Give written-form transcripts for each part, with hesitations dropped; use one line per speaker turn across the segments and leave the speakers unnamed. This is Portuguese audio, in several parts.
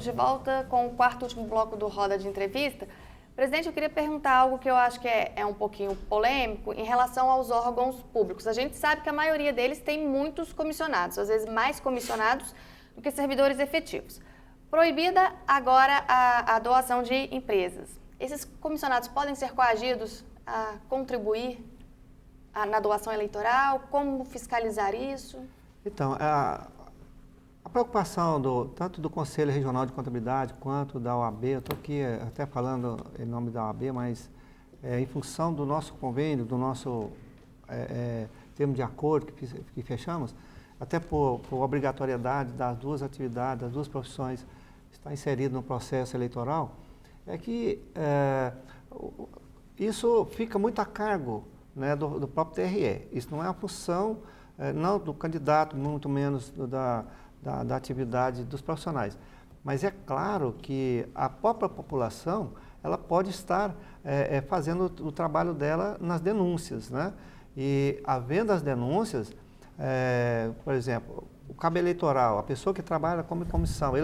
estamos de volta com o quarto e último bloco do Roda de Entrevista. Presidente, eu queria perguntar algo que eu acho que é um pouquinho polêmico em relação aos órgãos públicos. A gente sabe que a maioria deles tem muitos comissionados, às vezes mais comissionados do que servidores efetivos. Proibida agora a doação de empresas. Esses comissionados podem ser coagidos a contribuir na doação eleitoral? Como fiscalizar isso?
Então, a preocupação tanto do Conselho Regional de Contabilidade quanto da OAB, eu estou aqui até falando em nome da OAB, mas em função do nosso convênio, do nosso termo de acordo que fechamos, até por obrigatoriedade das duas atividades, das duas profissões, estar inserido no processo eleitoral, é que isso fica muito a cargo, né, do próprio TRE. Isso não é a função, não do candidato, muito menos da atividade dos profissionais. Mas é claro que a própria população, ela pode estar fazendo o trabalho dela nas denúncias, né? E havendo as denúncias, por exemplo, o cabo eleitoral, a pessoa que trabalha como comissão,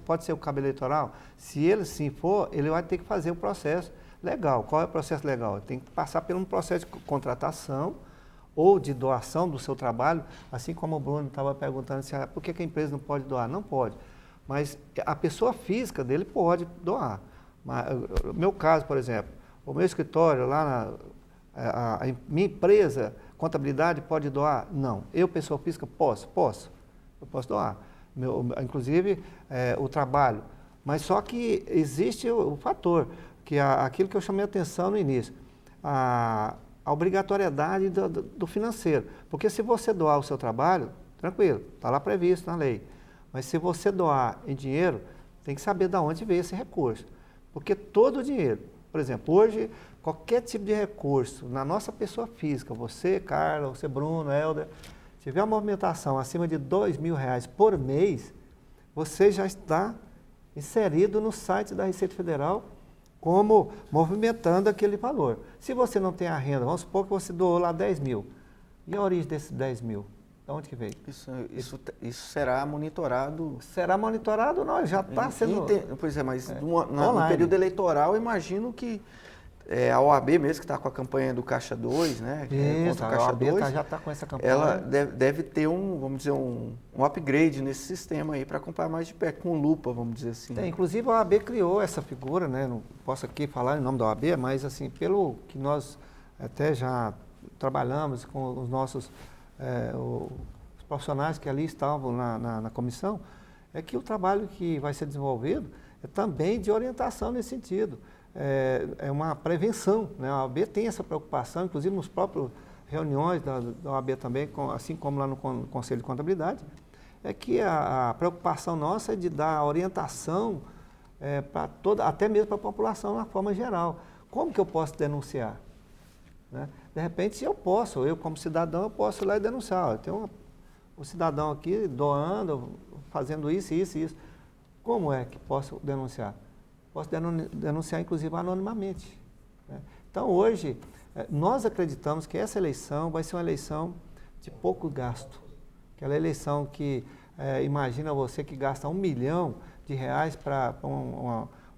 pode ser o cabo eleitoral? Se ele sim for, ele vai ter que fazer o processo legal. Qual é o processo legal? Tem que passar por um processo de contratação ou de doação do seu trabalho, assim como o Bruno estava perguntando, por que a empresa não pode doar? Não pode, mas a pessoa física dele pode doar. No meu caso, por exemplo, o meu escritório lá, a minha empresa, contabilidade, pode doar? Não. Eu, pessoa física, posso. Eu posso doar. Inclusive, o trabalho. Mas só que existe o fator, que aquilo que eu chamei a atenção no início, a obrigatoriedade do financeiro. Porque se você doar o seu trabalho, tranquilo, está lá previsto na lei. Mas se você doar em dinheiro, tem que saber de onde veio esse recurso. Porque todo o dinheiro, por exemplo, hoje, qualquer tipo de recurso, na nossa pessoa física, você, Carla, você, Bruno, Helder, tiver uma movimentação acima de R$2.000 por mês, você já está inserido no site da Receita Federal como movimentando aquele valor. Se você não tem a renda, vamos supor que você doou lá 10 mil. E a origem desses 10 mil? De onde que veio?
Isso será monitorado?
Será monitorado? Não, já está sendo...
Pois é, mas no período eleitoral, eu imagino que a OAB mesmo, que está com a campanha do Caixa 2, né?
Isso,
contra o Caixa
a OAB
2,
já está com essa campanha.
Ela deve ter vamos dizer, um upgrade nesse sistema aí para acompanhar mais de perto, com lupa, vamos dizer assim.
Inclusive a OAB criou essa figura, né? Não posso aqui falar em nome da OAB, mas assim, pelo que nós até já trabalhamos com os nossos os profissionais que ali estavam na comissão, é que o trabalho que vai ser desenvolvido é também de orientação nesse sentido. É uma prevenção, né? A OAB tem essa preocupação, inclusive nos próprios reuniões da OAB também, assim como lá no Conselho de Contabilidade, é que a preocupação nossa é de dar orientação para até mesmo para a população na forma geral. Como que eu posso denunciar? Né? De repente, eu como cidadão, eu posso ir lá e denunciar. Eu tenho um cidadão aqui doando, fazendo isso. Como é que posso denunciar? Posso denunciar, inclusive, anonimamente. Né? Então, hoje, nós acreditamos que essa eleição vai ser uma eleição de pouco gasto. Aquela eleição que, imagina você que gasta R$1 milhão para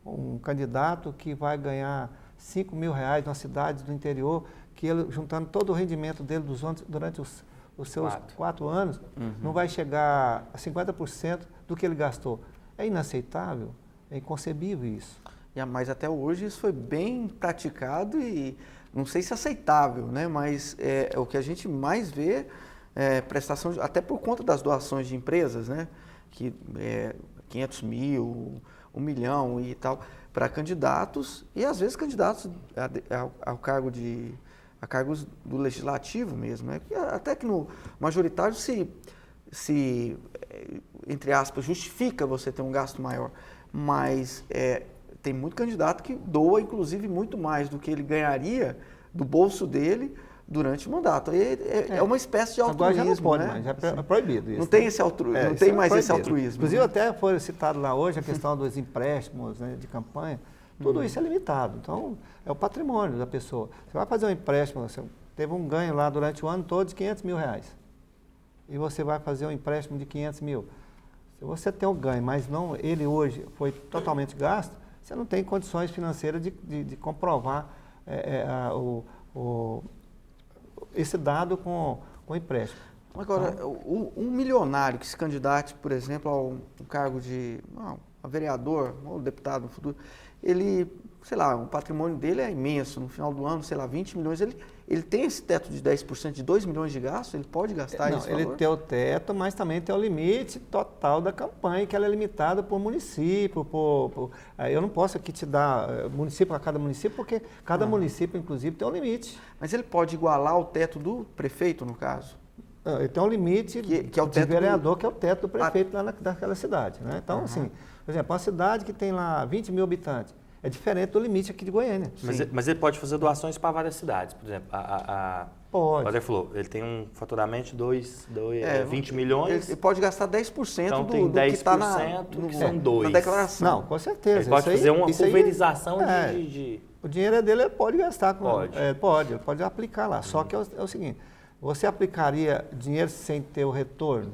um candidato que vai ganhar R$5 mil numa cidade do interior, que ele, juntando todo o rendimento dele durante os seus 4 anos, não vai chegar a 50% do que ele gastou. É inaceitável. É inconcebível isso.
Mas até hoje isso foi bem praticado e não sei se aceitável, né? Mas o que a gente mais vê prestação, até por conta das doações de empresas, né? Que 500 mil, 1 milhão e tal, para candidatos e às vezes candidatos a cargos do legislativo mesmo, né? Até que no majoritário se entre aspas, justifica você ter um gasto maior. Mas tem muito candidato que doa, inclusive, muito mais do que ele ganharia do bolso dele durante o mandato. É uma espécie de altruísmo.
Agora já não pode,
né?
mais, já é proibido isso.
Não tem esse altruísmo, não tem mais esse altruísmo.
Inclusive, até foi citado lá hoje a questão dos empréstimos, né, de campanha. Tudo isso é limitado. Então, é o patrimônio da pessoa. Você vai fazer um empréstimo, você teve um ganho lá durante o ano todo de R$500 mil. E você vai fazer um empréstimo de 500 mil. Se você tem o ganho, mas não, ele hoje foi totalmente gasto, você não tem condições financeiras de comprovar esse dado com empréstimo.
Agora,
Então,
um milionário que se candidate, por exemplo, a um cargo de a vereador ou deputado no futuro, ele, sei lá, o patrimônio dele é imenso, no final do ano, sei lá, 20 milhões, ele tem esse teto de 10% de 2 milhões de gastos, ele pode gastar esse valor?
Ele tem o teto, mas também tem o limite total da campanha, que ela é limitada por município, eu não posso aqui te dar município a cada município, porque cada município, inclusive, tem um limite.
Mas ele pode igualar o teto do prefeito, no caso?
Ele tem um limite
que é o teto
de vereador, que é o teto do prefeito lá daquela cidade. Né? Então, assim, por exemplo, uma cidade que tem lá 20 mil habitantes, é diferente do limite aqui de Goiânia.
Mas ele pode fazer doações para várias cidades. Por exemplo,
Pode.
o André falou, ele tem um faturamento de 20 milhões.
Ele pode gastar 10%
então
do
tem 10%
que está
que são 2.
na declaração.
Não, com certeza.
Ele pode fazer uma pulverização
de... O dinheiro é dele, ele pode gastar.
Pode.
Ele pode aplicar lá. Só que é o seguinte, você aplicaria dinheiro sem ter o retorno?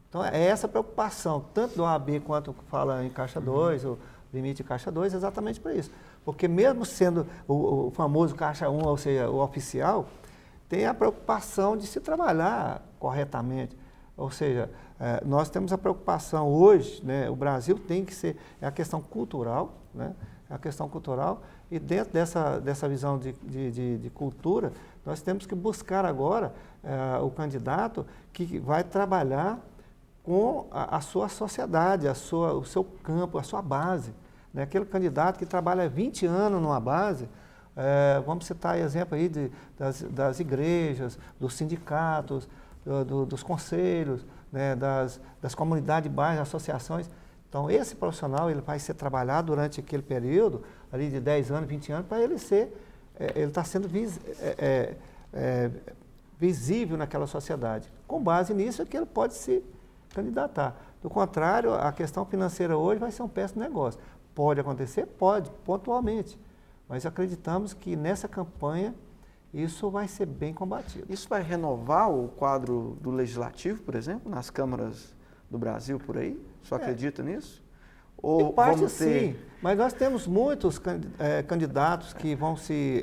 Então, é essa preocupação, tanto do OAB quanto fala em Caixa 2, o limite de Caixa 2, exatamente para isso. Porque mesmo sendo o famoso Caixa 1, ou seja, o oficial, tem a preocupação de se trabalhar corretamente. Ou seja, nós temos a preocupação hoje, né, o Brasil tem que ser, é a questão cultural, né, é a questão cultural, e dentro dessa visão de cultura, nós temos que buscar agora o candidato que vai trabalhar com a sua sociedade, o seu campo, a sua base. Né? Aquele candidato que trabalha 20 anos numa base, vamos citar exemplo aí das igrejas, dos sindicatos, dos conselhos, né? das comunidades de bairro, associações. Então, esse profissional ele vai ser trabalhado durante aquele período, ali de 10 anos, 20 anos, para ele ele está sendo visível naquela sociedade. Com base nisso é que ele pode se candidatar. Do contrário, a questão financeira hoje vai ser um péssimo negócio. Pode acontecer? Pode, pontualmente. Mas acreditamos que nessa campanha isso vai ser bem combatido.
Isso vai renovar o quadro do Legislativo, por exemplo, nas câmaras do Brasil por aí? Você acredita nisso?
Ou em parte sim, mas nós temos muitos candidatos que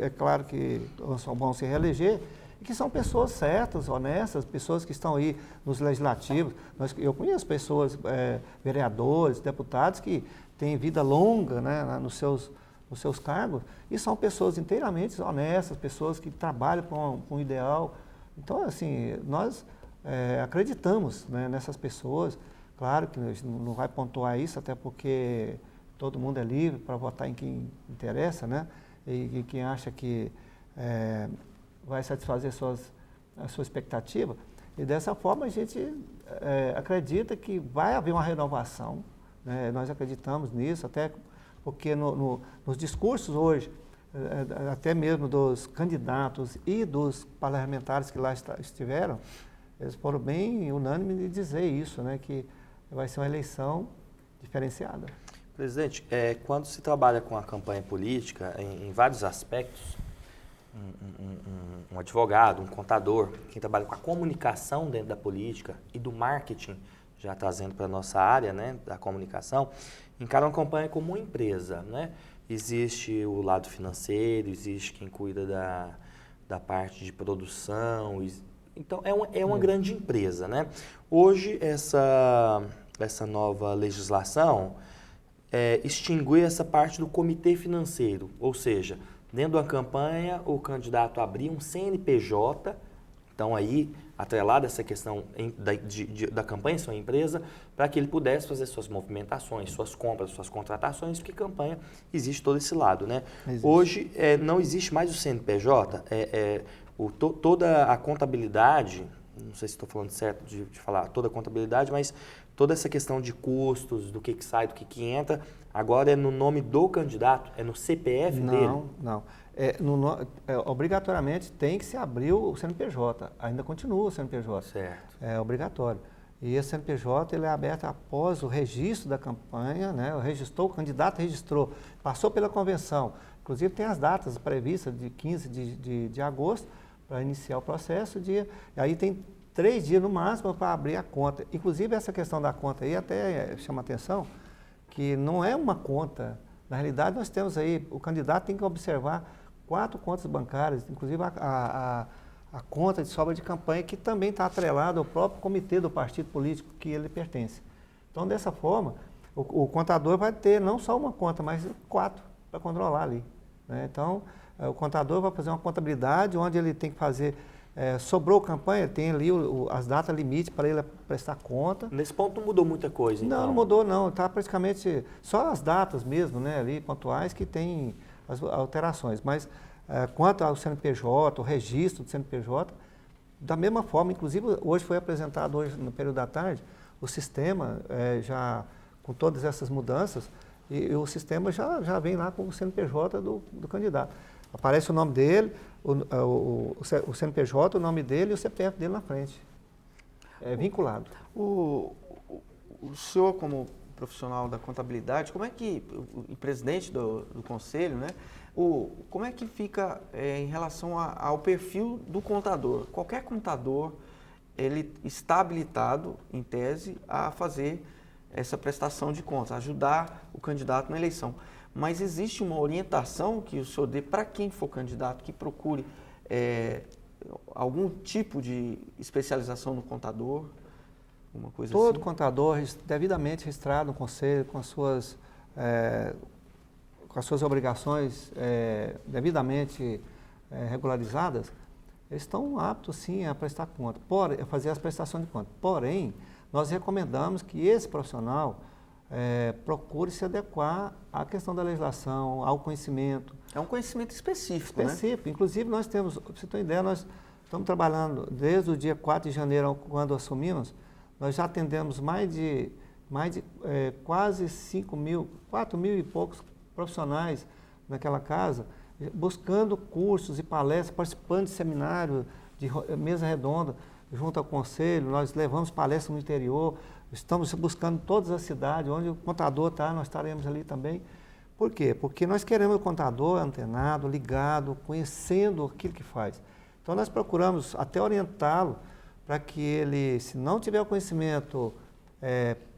é claro que vão se reeleger, e que são pessoas certas, honestas, pessoas que estão aí nos legislativos. Eu conheço pessoas, vereadores, deputados, que têm vida longa, né, nos seus cargos, e são pessoas inteiramente honestas, pessoas que trabalham com um ideal. Então, assim, nós acreditamos, né, nessas pessoas. Claro que não vai pontuar isso, até porque todo mundo é livre para votar em quem interessa, né? E quem acha que vai satisfazer a sua expectativa. E dessa forma a gente acredita que vai haver uma renovação, né? Nós acreditamos nisso, até porque nos discursos hoje, até mesmo dos candidatos e dos parlamentares que lá estiveram, eles foram bem unânimes de dizer isso, né? Que vai ser uma eleição diferenciada.
Presidente, quando se trabalha com a campanha política, em vários aspectos, um advogado, um contador, quem trabalha com a comunicação dentro da política e do marketing, já trazendo para a nossa área, né, da comunicação, encara uma campanha como uma empresa, né? Existe o lado financeiro, existe quem cuida da parte de produção, então é uma grande empresa, né? Hoje essa nova legislação extingue essa parte do comitê financeiro, ou seja, dentro da campanha o candidato abria um CNPJ, então aí atrelado essa questão da campanha, sua empresa, para que ele pudesse fazer suas movimentações, suas compras, suas contratações, porque campanha existe todo esse lado, né? Hoje não existe mais o CNPJ, toda a contabilidade, não sei se estou falando certo de falar toda a contabilidade, mas toda essa questão de custos, do que sai, do que entra, agora é no nome do candidato, é no CPF dele?
Não. Obrigatoriamente tem que se abrir o CNPJ, ainda continua o CNPJ.
Certo.
É obrigatório. E esse CNPJ ele é aberto após o registro da campanha, né? O candidato registrou, passou pela convenção. Inclusive tem as datas previstas de 15 de agosto para iniciar o processo. Aí tem 3 dias no máximo para abrir a conta. Inclusive, essa questão da conta aí até chama atenção, que não é uma conta. Na realidade, nós temos aí, o candidato tem que observar 4 contas bancárias, inclusive a conta de sobra de campanha, que também está atrelada ao próprio comitê do partido político que ele pertence. Então, dessa forma, o contador vai ter não só uma conta, mas 4 para controlar ali, né? Então, o contador vai fazer uma contabilidade onde ele tem que fazer, sobrou campanha, tem ali as datas limite para ele prestar conta.
Nesse ponto não mudou muita coisa, então?
Não mudou não, está praticamente só as datas mesmo, né, ali pontuais que tem as alterações, mas quanto ao CNPJ, o registro do CNPJ, da mesma forma, inclusive hoje foi apresentado, hoje no período da tarde, o sistema já com todas essas mudanças, e o sistema já vem lá com o CNPJ do candidato. Aparece o nome dele, o CNPJ, o nome dele e o CPF dele na frente. É vinculado.
O senhor, como profissional da contabilidade, como é que, e presidente do conselho, né? Como é que fica em relação ao perfil do contador? Qualquer contador, ele está habilitado, em tese, a fazer essa prestação de contas, ajudar o candidato na eleição. Mas existe uma orientação que o senhor dê para quem for candidato, que procure algum tipo de especialização no contador? Uma coisa
Todo
assim?
contador devidamente registrado no conselho, com as suas obrigações devidamente regularizadas, eles estão aptos sim a prestar conta, a fazer as prestações de conta. Porém, nós recomendamos que esse profissional procure se adequar à questão da legislação, ao conhecimento.
É um conhecimento específico, né?
Inclusive, nós temos, para você ter uma ideia, nós estamos trabalhando desde o dia 4 de janeiro, quando assumimos, nós já atendemos mais de quase 4 mil e poucos profissionais naquela casa, buscando cursos e palestras, participando de seminário, de mesa redonda, junto ao conselho. Nós levamos palestras no interior, estamos buscando todas as cidades, onde o contador está, nós estaremos ali também. Por quê? Porque nós queremos o contador antenado, ligado, conhecendo aquilo que faz. Então, nós procuramos até orientá-lo para que ele, se não tiver o conhecimento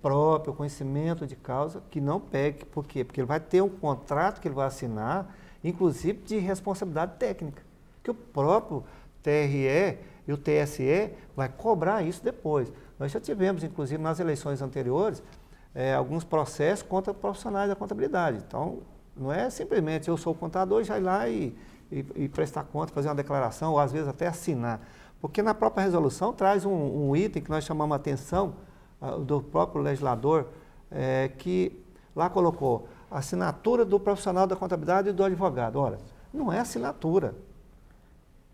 próprio, conhecimento de causa, que não pegue. Por quê? Porque ele vai ter um contrato que ele vai assinar, inclusive de responsabilidade técnica, que o próprio TRE e o TSE vai cobrar isso depois. Nós já tivemos, inclusive, nas eleições anteriores, alguns processos contra profissionais da contabilidade. Então, não é simplesmente eu sou o contador, já ir lá e prestar conta, fazer uma declaração, ou às vezes até assinar. Porque na própria resolução traz um item que nós chamamos a atenção do próprio legislador, que lá colocou a assinatura do profissional da contabilidade e do advogado. Ora, não é assinatura,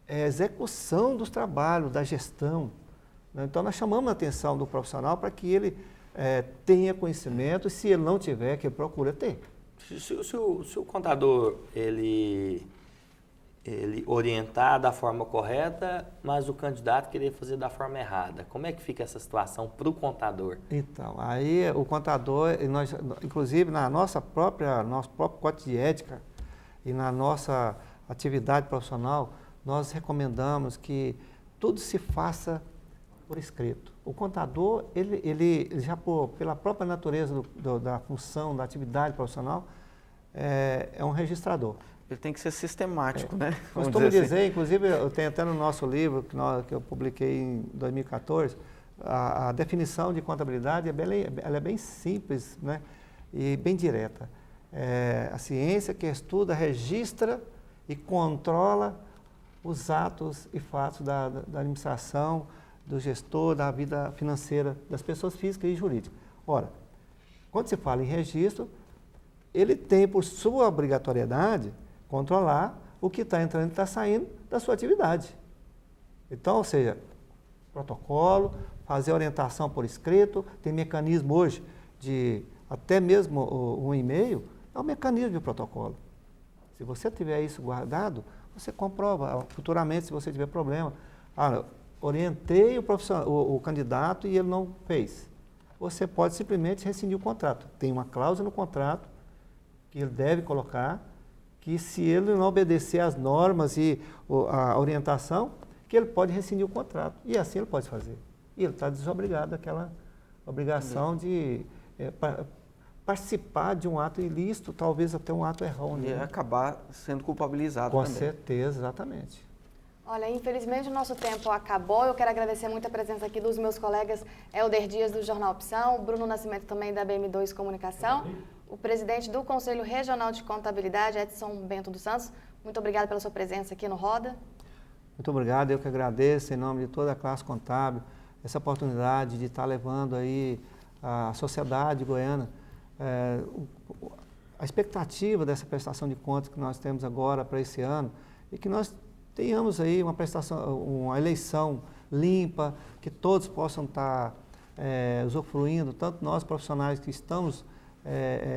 é execução dos trabalhos, da gestão. Então, nós chamamos a atenção do profissional para que ele tenha conhecimento, e se ele não tiver, que ele procura ter.
Se o contador, ele orientar da forma correta, mas o candidato querer fazer da forma errada, como é que fica essa situação para o contador?
Então, aí o contador, nós, inclusive nosso próprio código de ética e na nossa atividade profissional, nós recomendamos que tudo se faça por escrito. O contador, ele já pela própria natureza da função, da atividade profissional, é um registrador.
Ele tem que ser sistemático, né?
Costumo dizer, inclusive, eu tenho até no nosso livro, que eu publiquei em 2014, a definição de contabilidade ela é bem simples, né? E bem direta. A ciência que estuda, registra e controla os atos e fatos da administração, do gestor, da vida financeira das pessoas físicas e jurídicas. Ora, quando se fala em registro, ele tem por sua obrigatoriedade controlar o que está entrando e está saindo da sua atividade. Então, ou seja, protocolo, fazer orientação por escrito, tem mecanismo hoje de, até mesmo um e-mail, é um mecanismo de protocolo. Se você tiver isso guardado, você comprova futuramente se você tiver problema. Orientei o candidato e ele não fez. Você pode simplesmente rescindir o contrato. Tem uma cláusula no contrato que ele deve colocar, que se ele não obedecer às normas e a orientação, que ele pode rescindir o contrato. E assim ele pode fazer. E ele está desobrigado daquela obrigação de participar de um ato ilícito, talvez até um ato errôneo.
E acabar sendo culpabilizado
Com
também.
certeza, exatamente.
Olha, infelizmente o nosso tempo acabou. Eu quero agradecer muito a presença aqui dos meus colegas Helder Dias, do Jornal Opção, Bruno Nascimento, também da BM2 Comunicação, o presidente do Conselho Regional de Contabilidade, Edson Bento dos Santos. Muito obrigada pela sua presença aqui no Roda. Muito
obrigado, eu que agradeço, em nome de toda a classe contábil, essa oportunidade de estar levando aí a sociedade goiana, a expectativa dessa prestação de contas que nós temos agora para esse ano e que nós tenhamos aí uma eleição limpa, que todos possam estar usufruindo, tanto nós profissionais que estamos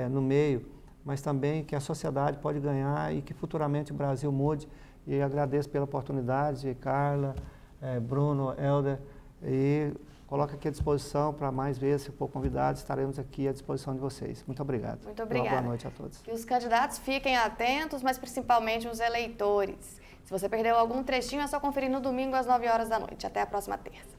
no meio, mas também que a sociedade pode ganhar e que futuramente o Brasil mude. E agradeço pela oportunidade, Carla, Bruno, Helder, e coloco aqui à disposição para mais vezes, se for convidado, estaremos aqui à disposição de vocês. Muito obrigado.
Muito obrigada.
Boa noite a todos.
Que os candidatos fiquem atentos, mas principalmente os eleitores. Se você perdeu algum trechinho, é só conferir no domingo às 9 horas da noite. Até a próxima terça.